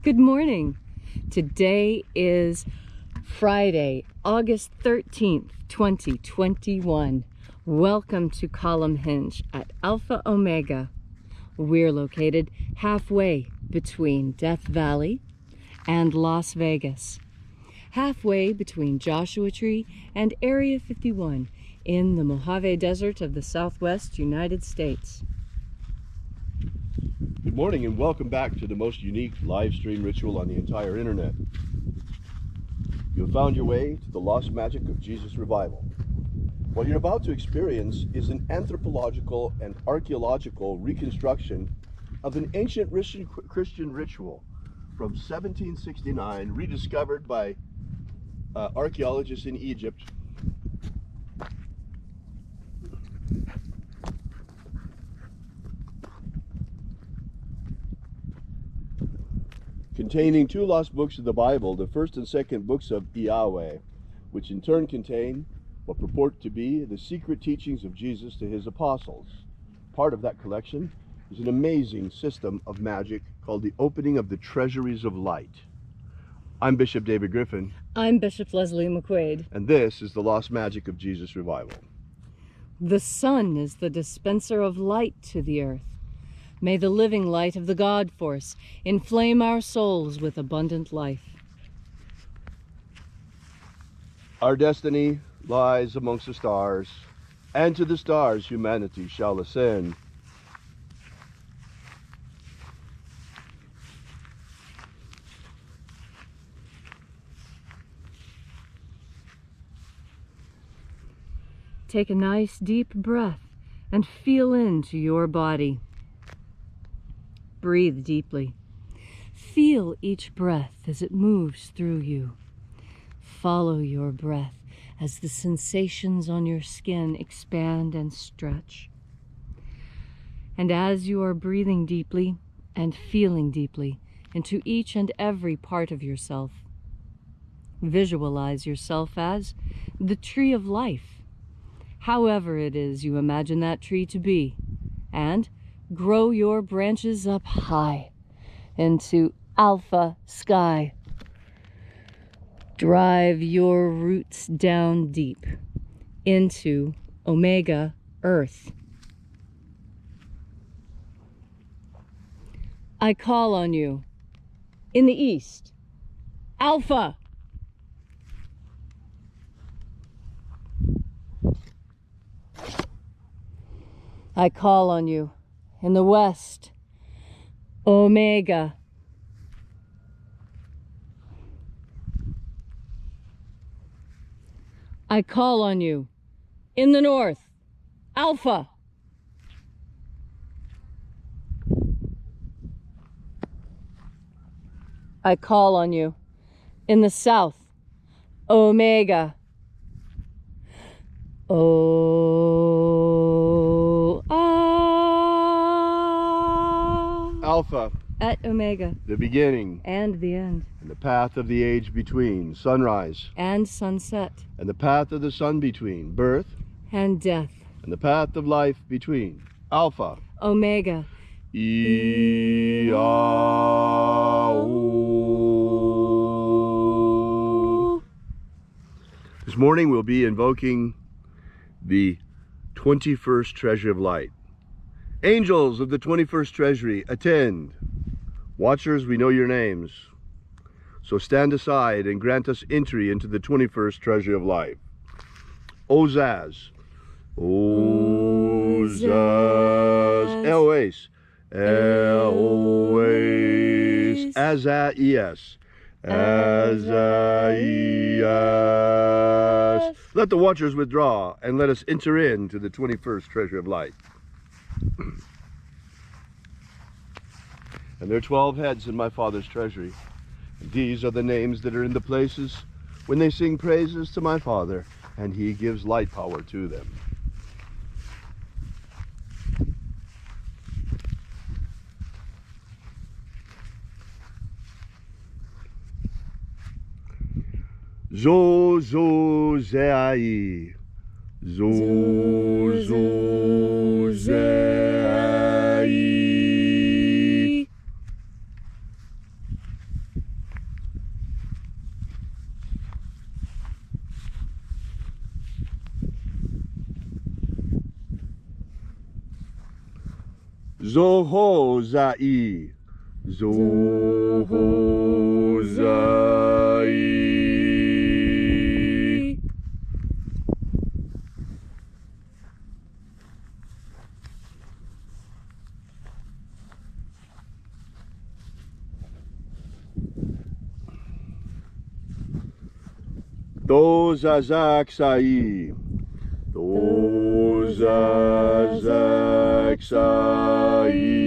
Good morning. Today is Friday, August 13th, 2021. Welcome to Column Hinge at Alpha Omega. We're located halfway between Death Valley and Las Vegas. Halfway between Joshua Tree and Area 51 in the Mojave Desert of the Southwest United States. Good morning and welcome back to the most unique live stream ritual on the entire internet. You have found your way to the lost magic of Jesus revival. What you're about to experience is an anthropological and archaeological reconstruction of an ancient Christian ritual from 1769, rediscovered by archaeologists in Egypt. Containing two lost books of the Bible, the first and second books of Yahweh, which in turn contain what purport to be the secret teachings of Jesus to his apostles. Part of that collection is an amazing system of magic called the opening of the treasuries of light. I'm Bishop David Griffin. I'm Bishop Leslie McQuade. And this is the lost magic of Jesus revival. The sun is the dispenser of light to the earth. May the living light of the God Force inflame our souls with abundant life. Our destiny lies amongst the stars, and to the stars humanity shall ascend. Take a nice deep breath and feel into your body. Breathe deeply. Feel each breath as it moves through you. Follow your breath as the sensations on your skin expand and stretch. And as you are breathing deeply and feeling deeply into each and every part of yourself, visualize yourself as the tree of life, however it is you imagine that tree to be, and grow your branches up high into alpha sky. Drive your roots down deep into omega earth. I call on you in the east, alpha. I call on you in the west, omega. I call on you in the north, alpha. I call on you in the south, omega. Alpha, at omega, the beginning and the end, and the path of the age between, sunrise and sunset, and the path of the sun between, birth and death, and the path of life between, Alpha, omega, Yahoo. This morning we'll be invoking the 21st treasure of light. Angels of the 21st treasury, attend. Watchers, we know your names. So stand aside and grant us entry into the 21st treasury of life. Ozaz. Ozaz. Eloes. Eloes. Azaias. Azaias. Let the watchers withdraw and let us enter into the 21st treasury of light. And there are 12 heads in my Father's treasury. And these are the names that are in the places when they sing praises to my Father, and he gives light power to them. Zozozai. Zozozai. Zohozai. Zohozai. Dozazaksai. Dozazaksai.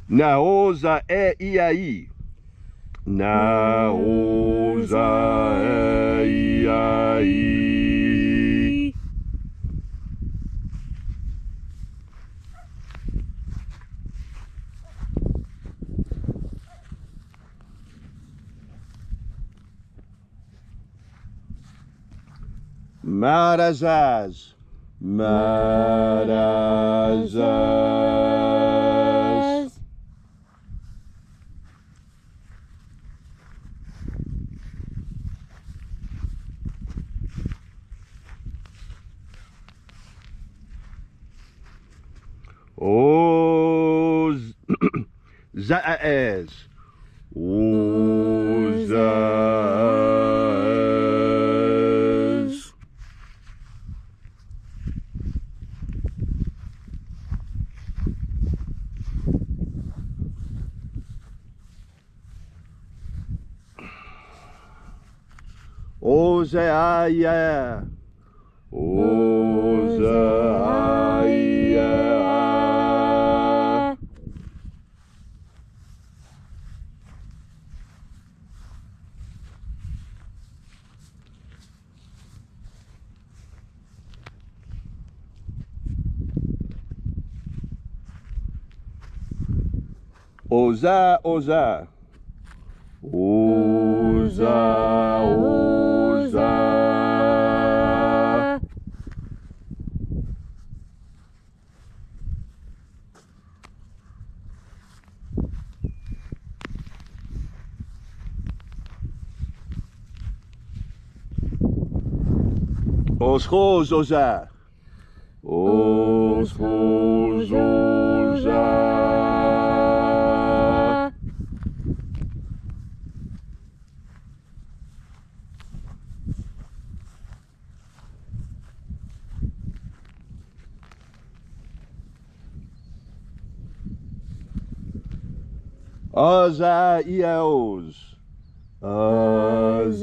Naoza e iai. Naoza e iai. Marazaz. Marazaz. Oz Zaaz. Ozaz. Ozaia. Ozaia. Oza, oza. Oza, oza. Oschos, oza. Oschos, oza. Azaiaos. Azaiaos.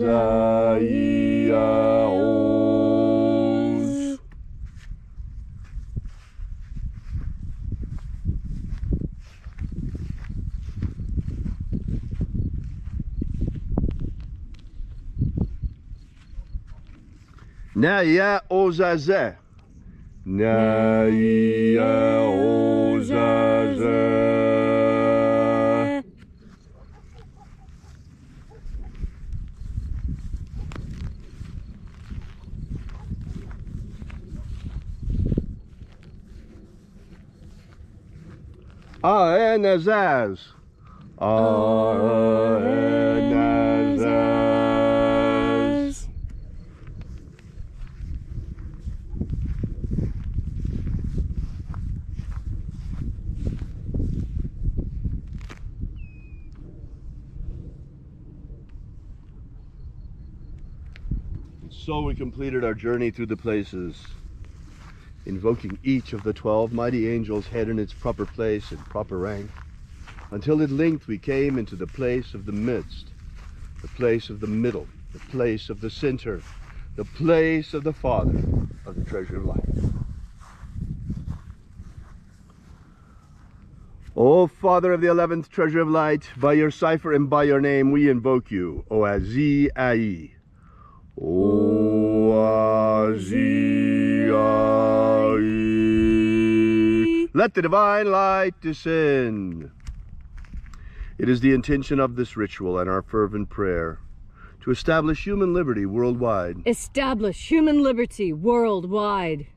Naya ozaze. Naya ozaze. Aenazaz. Aenazaz. So we completed our journey through the places, invoking each of the 12 mighty angels' head in its proper place and proper rank, until at length we came into the place of the midst, the place of the middle, the place of the center, the place of the Father of the treasure of life. O Father of the 11th treasure of light, by your cipher and by your name we invoke you, O Azi Ai. O Azi Ai. Let the divine light descend. It is the intention of this ritual and our fervent prayer to establish human liberty worldwide. Establish human liberty worldwide.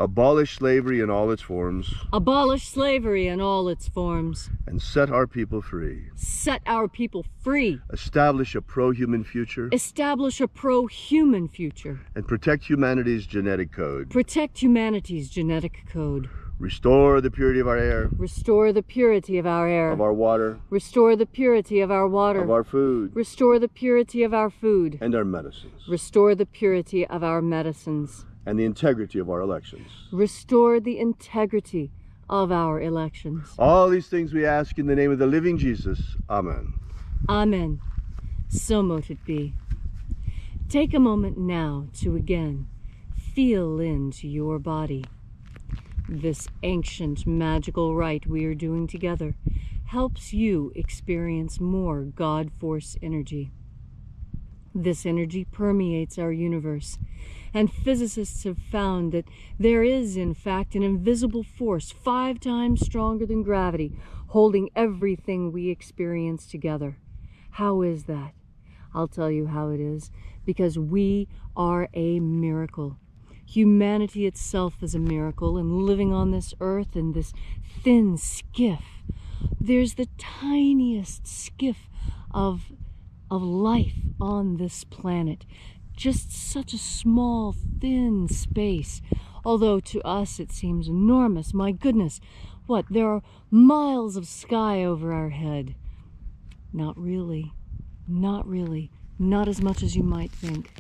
Abolish slavery in all its forms. Abolish slavery in all its forms. And set our people free. Set our people free. Establish a pro-human future. Establish a pro-human future. And protect humanity's genetic code. Protect humanity's genetic code. Restore the purity of our air. Restore the purity of our air. Of our water. Restore the purity of our water. Of our food. Restore the purity of our food. And our medicines. Restore the purity of our medicines. And the integrity of our elections. Restore the integrity of our elections. All these things we ask in the name of the living Jesus. Amen. Amen. So mote it be. Take a moment now to again feel into your body. This ancient magical rite we are doing together helps you experience more God Force energy. This energy permeates our universe, and physicists have found that there is, in fact, an invisible force 5 times stronger than gravity, holding everything we experience together. How is that? I'll tell you how it is. Because we are a miracle. Humanity itself is a miracle, and living on this earth in this thin skiff, there's the tiniest skiff of life on this planet. Just such a small, thin space. Although to us it seems enormous. My goodness, what, there are miles of sky over our head. Not really. Not really. Not as much as you might think.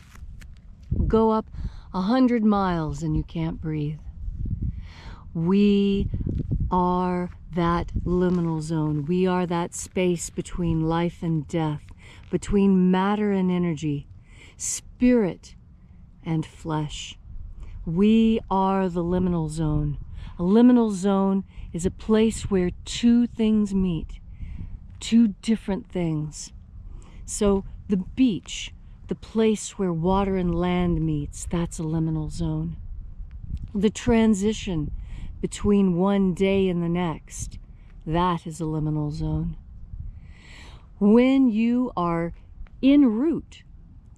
Go up 100 miles and you can't breathe. We are that liminal zone. We are that space between life and death, between matter and energy, spirit and flesh. We are the liminal zone. A liminal zone is a place where 2 things meet, 2 different things. So the beach, the place where water and land meets, that's a liminal zone. The transition between one day and the next, that is a liminal zone. When you are en route,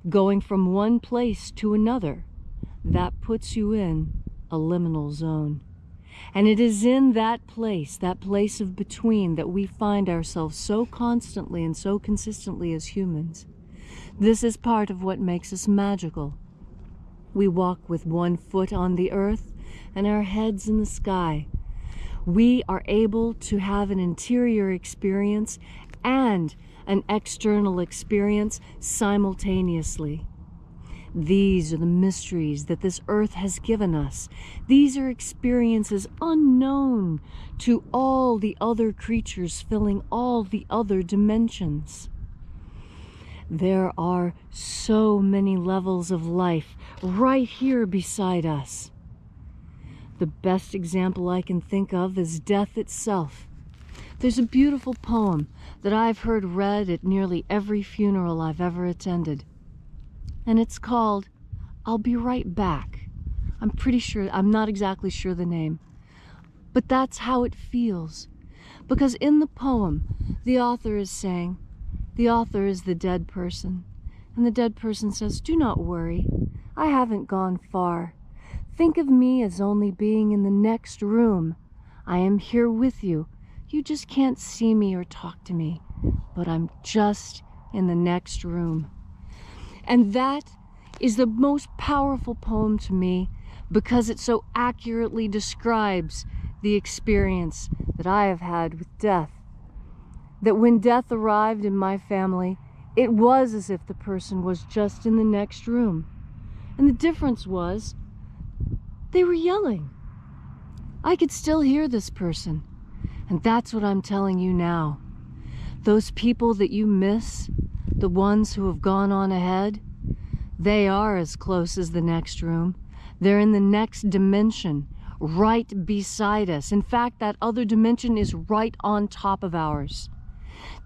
going from one place to another, that puts you in a liminal zone. And it is in that place of between, that we find ourselves so constantly and so consistently as humans. This is part of what makes us magical. We walk with 1 foot on the earth and our heads in the sky. We are able to have an interior experience and an external experience simultaneously. These are the mysteries that this earth has given us. These are experiences unknown to all the other creatures filling all the other dimensions. There are so many levels of life right here beside us. The best example I can think of is death itself. There's a beautiful poem that I've heard read at nearly every funeral I've ever attended. And it's called, I'll Be Right Back. I'm not exactly sure the name. But that's how it feels. Because in the poem, the author is saying, the author is the dead person. And the dead person says, do not worry, I haven't gone far. Think of me as only being in the next room. I am here with you. You just can't see me or talk to me, but I'm just in the next room. And that is the most powerful poem to me because it so accurately describes the experience that I have had with death. That when death arrived in my family, it was as if the person was just in the next room. And the difference was, they were yelling. I could still hear this person. And that's what I'm telling you now. Those people that you miss, the ones who have gone on ahead, they are as close as the next room. They're in the next dimension, right beside us. In fact, that other dimension is right on top of ours.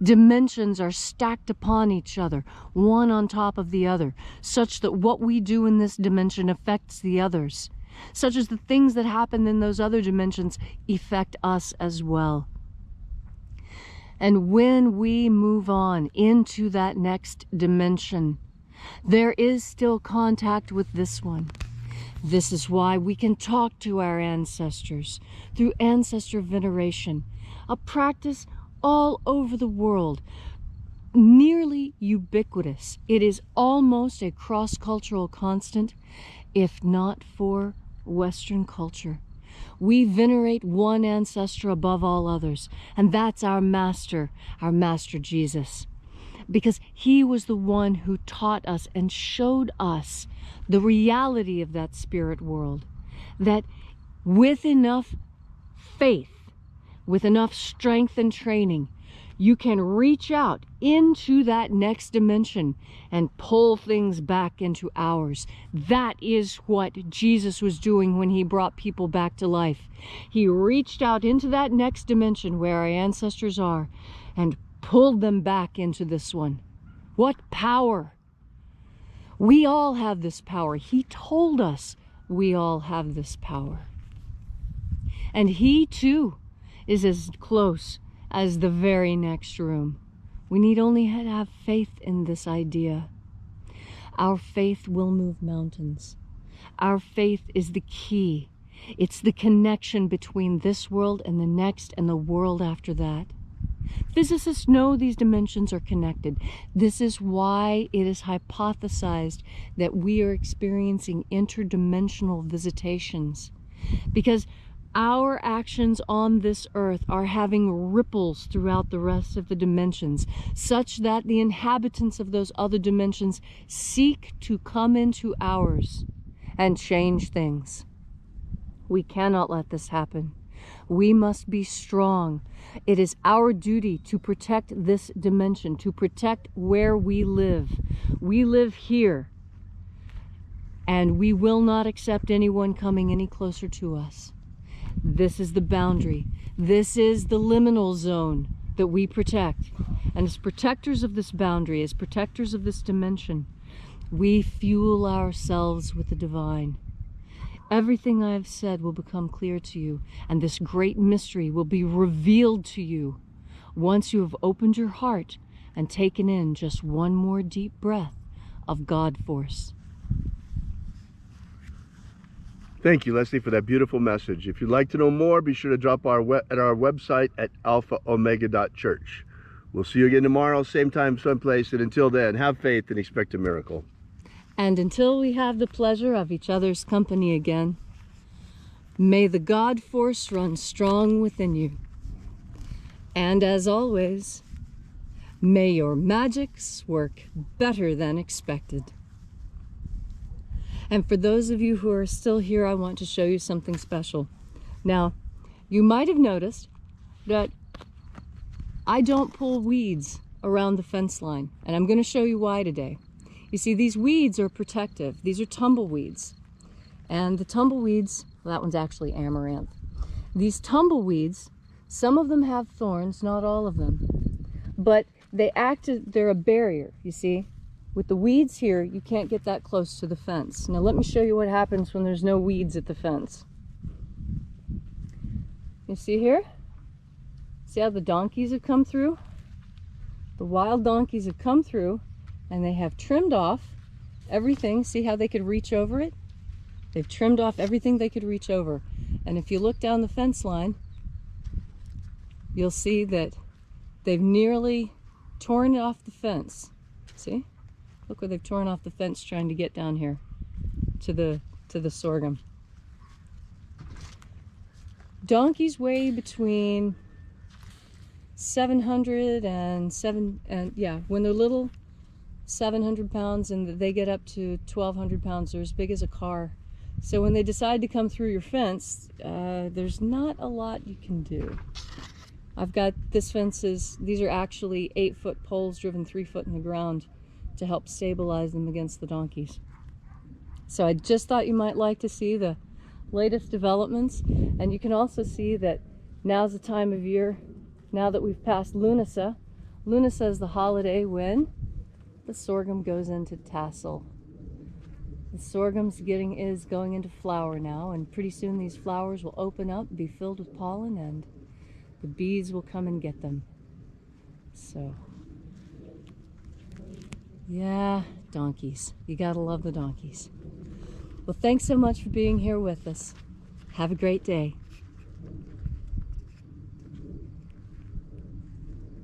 Dimensions are stacked upon each other, one on top of the other, such that what we do in this dimension affects the others, such as the things that happen in those other dimensions affect us as well. And when we move on into that next dimension, there is still contact with this one. This is why we can talk to our ancestors through ancestor veneration, a practice all over the world, nearly ubiquitous. It is almost a cross-cultural constant, if not for Western culture. We venerate one ancestor above all others, and that's our Master Jesus. Because he was the one who taught us and showed us the reality of that spirit world. That with enough faith, with enough strength and training, you can reach out into that next dimension and pull things back into ours. That is what Jesus was doing when he brought people back to life. He reached out into that next dimension where our ancestors are and pulled them back into this one. What power! We all have this power. He told us we all have this power. And he too is as close as the very next room. We need only have faith in this idea. Our faith will move mountains. Our faith is the key. It's the connection between this world and the next and the world after that. Physicists know these dimensions are connected. This is why it is hypothesized that we are experiencing interdimensional visitations. Because our actions on this earth are having ripples throughout the rest of the dimensions, such that the inhabitants of those other dimensions seek to come into ours and change things. We cannot let this happen. We must be strong. It is our duty to protect this dimension, to protect where we live. We live here, and we will not accept anyone coming any closer to us. This is the boundary. This is the liminal zone that we protect. And as protectors of this boundary, as protectors of this dimension, we fuel ourselves with the divine. Everything I have said will become clear to you, and this great mystery will be revealed to you once you have opened your heart and taken in just one more deep breath of God force. Thank you, Leslie, for that beautiful message. If you'd like to know more, be sure to drop at our website at alphaomega.church. We'll see you again tomorrow, same time, same place, and until then, have faith and expect a miracle. And until we have the pleasure of each other's company again, may the God force run strong within you. And as always, may your magics work better than expected. And for those of you who are still here, I want to show you something special. Now, you might have noticed that I don't pull weeds around the fence line, and I'm going to show you why today. You see, these weeds are protective. These are tumbleweeds. And the tumbleweeds, well, that one's actually amaranth. These tumbleweeds, some of them have thorns, not all of them. But they're a barrier, you see. With the weeds here, you can't get that close to the fence. Now let me show you what happens when there's no weeds at the fence. You see here? See how the donkeys have come through? The wild donkeys have come through, and they have trimmed off everything. See how they could reach over it? They've trimmed off everything they could reach over. And if you look down the fence line, you'll see that they've nearly torn off the fence. See? Look where they've torn off the fence trying to get down here to the sorghum. Donkeys weigh between 700 and when they're little, 700 pounds, and they get up to 1,200 pounds. They're as big as a car. So when they decide to come through your fence, there's not a lot you can do. I've got these are actually 8-foot poles driven 3 foot in the ground to help stabilize them against the donkeys. So I just thought you might like to see the latest developments, and you can also see that now's the time of year, now that we've passed Lunasa. Lunasa is the holiday when the sorghum goes into tassel. The sorghum's is going into flower now, and pretty soon these flowers will open up, be filled with pollen, and the bees will come and get them. So, yeah, donkeys. You gotta love the donkeys. Well, thanks so much for being here with us. Have a great day.